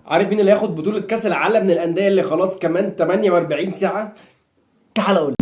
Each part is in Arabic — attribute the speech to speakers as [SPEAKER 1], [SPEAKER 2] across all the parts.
[SPEAKER 1] عارف مين اللي هياخد بطولة كأس العالم للأندية اللي خلاص كمان 48 ساعة؟ تعال اقول.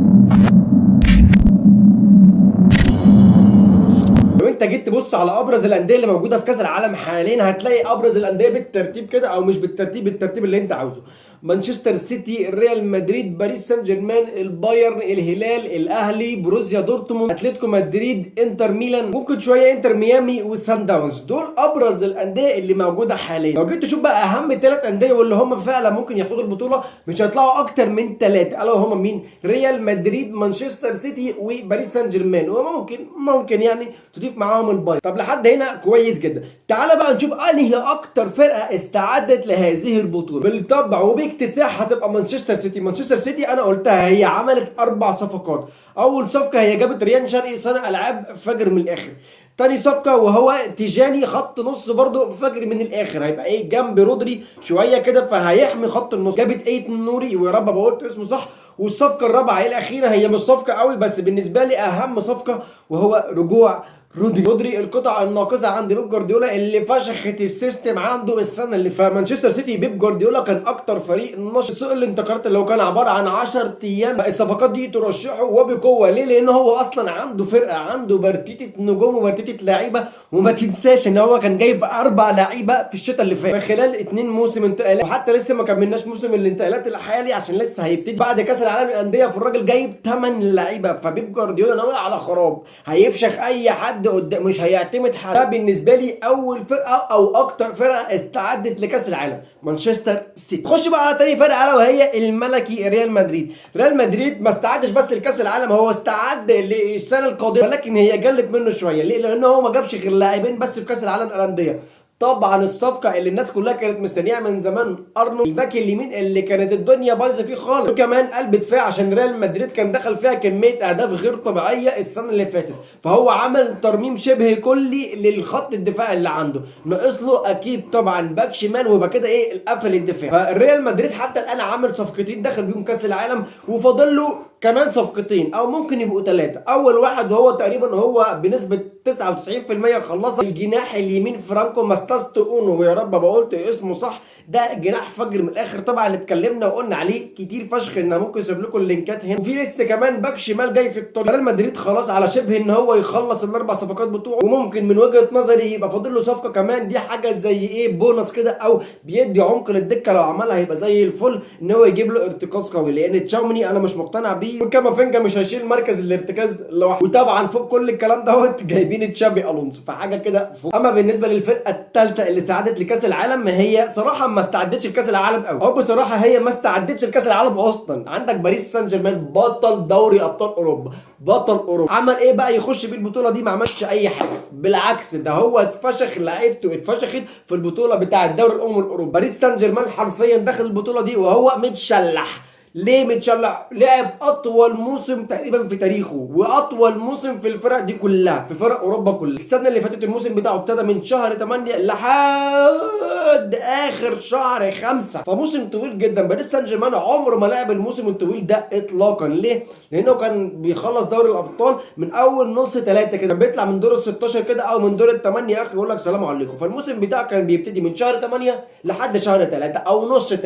[SPEAKER 1] لو انت جيت تبص على ابرز الانديه اللي موجوده في كاس العالم حاليا هتلاقي ابرز الانديه بالترتيب كده، او مش بالترتيب، بالترتيب اللي انت عاوزه: مانشستر سيتي، ريال مدريد، باريس سان جيرمان، البايرن، الهلال، الاهلي، بروسيا دورتموند، اتلتيكو مدريد، انتر ميلان، ممكن شويه انتر ميامي وسان داونز. دول ابرز الانديه اللي موجوده حاليا. لو جيت تشوف بقى اهم 3 انديه واللي هم فعلا ممكن ياخدوا البطوله مش هيطلعوا اكتر من 3، الا هم مين؟ ريال مدريد، مانشستر سيتي، وباريس سان جيرمان، وممكن يعني تضيف معاهم البايرن. طب لحد هنا كويس جدا. تعالى بقى نشوف انهي اكتر فرقه استعدت لهذه البطوله بالطبع وباكتساح. هتبقى مانشستر سيتي. مانشستر سيتي انا قلتها هي عملت 4 صفقات. اول صفقه هي جابت ريان شرقي صانع العاب فجر من الاخر. تاني صفقه وهو تيجاني خط نص برضو فجر من الاخر، هيبقى ايه جنب رودري شويه كده فهيحمي خط النص. جابت ايتن نوري، ويا رب بقول اسمه صح. والصفقه الرابعه هي الاخيره، هي مش صفقه قوي بس بالنسبه لي اهم صفقه، وهو رجوع رودري القطعه الناقصه عند بيب جوارديولا اللي فشخت السيستم عنده السنه اللي فاتت. مانشستر سيتي بيب جوارديولا كان اكتر فريق نشط سوق الانتقالات اللي هو كان عباره عن 10 ايام. الصفقات دي ترشحه وبقوه. ليه؟ لان هو اصلا عنده فرقه، عنده برتيته نجوم وبرتيته لعيبه. وما تنساش ان هو كان جايب 4 لعيبه في الشتاء اللي فات خلال 2 موسم انتقالات، وحتى لسه ما كملناش موسم الانتقالات الحالي عشان لسه هيبتدي بعد كاس العالم للانديه. فالراجل جايب 8 لعيبه. فبيب جوارديولا ناوي على خراب، هيفشخ اي حد قدام، مش هيعتمد حد. ده بالنسبه لي اول فرقه او اكتر فرقه استعدت لكاس العالم مانشستر سيتي. خش بقى على تاني فرقه الا وهي الملكي ريال مدريد. ريال مدريد ما استعدش بس لكاس العالم، هو استعد للسنه القادمه، ولكن هي جلت منه شويه. ليه؟ لان هو ما جابش غير لاعبين بس في كاس العالم للانديه. طبعا الصفقه اللي الناس كلها كانت مستنياها من زمان، ارنولد الباك اليمين اللي كانت الدنيا بايظه فيه خالص، وكمان قلب دفاع عشان ريال مدريد كان دخل فيها كميه اهداف غير طبيعيه السنه اللي فاتت. فهو عمل ترميم شبه كلي للخط الدفاع اللي عنده. ناقص له اكيد طبعا باك شمال، ويبقى كده ايه قفل الدفاع. فالريال مدريد حتى الان عامل صفقتين دخل بيهم كاس العالم، وفاضل له كمان صفقتين او ممكن يبقوا 3. اول واحد وهو تقريبا هو بنسبه 99% خلص الجناح اليمين فرانكو ماستاستو اونو، ويا رب بقولت اسمه صح. ده جناح فجر من الاخر طبعا اللي اتكلمنا وقلنا عليه كتير فشخ، ان ممكن اسيب لكم اللينكات هنا. وفي لسه كمان باك شمال جاي في الطريق. ريال مدريد خلاص على شبه ان هو يخلص ال4 صفقات بتوعه، وممكن من وجهه نظري يبقى فاضل له صفقه كمان. دي حاجه زي ايه بونص كده، او بيدي عمق للدكه. لو عملها هيبقى زي الفل، ان هو يجيب له ارتكاز قوي، لان تشاوميني انا مش مقتنع بيه، وكامافينجا مش هيشيل مركز الارتكاز لوحده. وطبعا فوق كل الكلام دوت جايبين تشابي الونسو، فحاجه كده فوق. اما بالنسبه للفرقه الثالثه اللي استعدت لكاس العالم، ما هي صراحه ما استعدتش لكاس العالم قوي، او بصراحه هي ما استعدتش لكاس العالم اصلا. عندك باريس سان جيرمان بطل دوري ابطال اوروبا، بطل اوروبا، عمل ايه بقى يخش بيه البطوله دي؟ ما عملش اي حاجه، بالعكس ده هو اتفشخ، لعيبته اتفشخت في البطوله بتاع الدوري الاوروبي. باريس سان جيرمان حرفيا داخل البطوله دي وهو متشلح. ليه متشلح؟ لعب اطول موسم تقريبا في تاريخه، واطول موسم في الفرق دي كلها، في فرق اوروبا كلها. السنه اللي فاتت الموسم بتاعه ابتدى من شهر 8 لحد اخر شهر 5، فموسم طويل جدا. باريس سان جيرمان عمره ما لعب الموسم الطويل ده اطلاقا. ليه؟ لانه كان بيخلص دوري الابطال من اول نص 3 كده، كان بيطلع من دور ال16 كده او من دور ال8 يا اخي يقول لك سلام عليكم. فالموسم بتاعه كان بيبتدي من شهر 8 لحد شهر 3 او نص 3،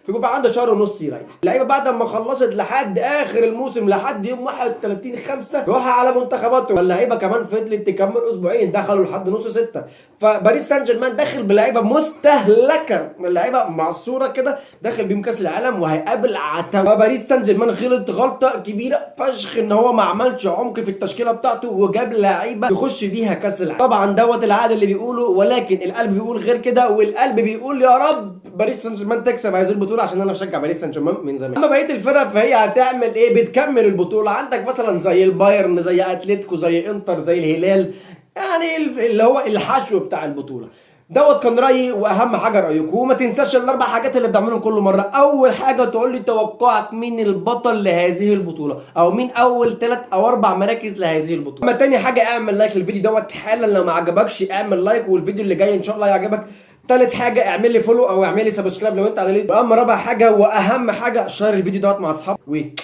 [SPEAKER 1] فبيبقى عنده شهر ونص يريح. اللعيبه بعد ما خلصت لحد اخر الموسم لحد يوم 31/5 روح على منتخباته، واللعيبه كمان فضلت تكمل اسبوعين، دخلوا لحد نص 6. فباريس سان جيرمان داخل بلعيبه مستهلكه، اللعيبه معصوره كده، داخل بيهم كاس العالم وهيقابل عتاوله. فباريس سان جيرمان غلط غلطه كبيره فشخ ان هو ما عملش عمق في التشكيله بتاعته وجاب لعيبه يخش بيها كاس العالم. طبعا دوت العقل اللي بيقوله، ولكن القلب بيقول غير كده، والقلب بيقول يا رب باريس سان جيرمان تكسب هذه البطوله، عشان انا بشجع باريس سان جيرمان من زمان. اما بقيه الفرق فهي هتعمل ايه؟ بتكمل البطوله. عندك مثلا زي البايرن، زي اتلتيكو، زي انتر، زي الهلال، يعني اللي هو الحشو بتاع البطوله. دوت كان رايي، واهم حاجه رايكم. وما تنساش ال4 حاجات اللي بتعملهم كل مره. اول حاجه تقول لي توقعك مين البطل لهذه البطوله، او مين اول 3 أو 4 مراكز لهذه البطوله. اما تاني حاجه اعمل لايك للفيديو دوت حالا، لو ما عجبكش اعمل لايك، والفيديو اللي جاي ان شاء الله يعجبك. تالت حاجه اعمل لي فولو او اعمل لي سبسكرايب لو انت على ليه. واما رابع حاجه واهم حاجه شير الفيديو دوت مع اصحابك.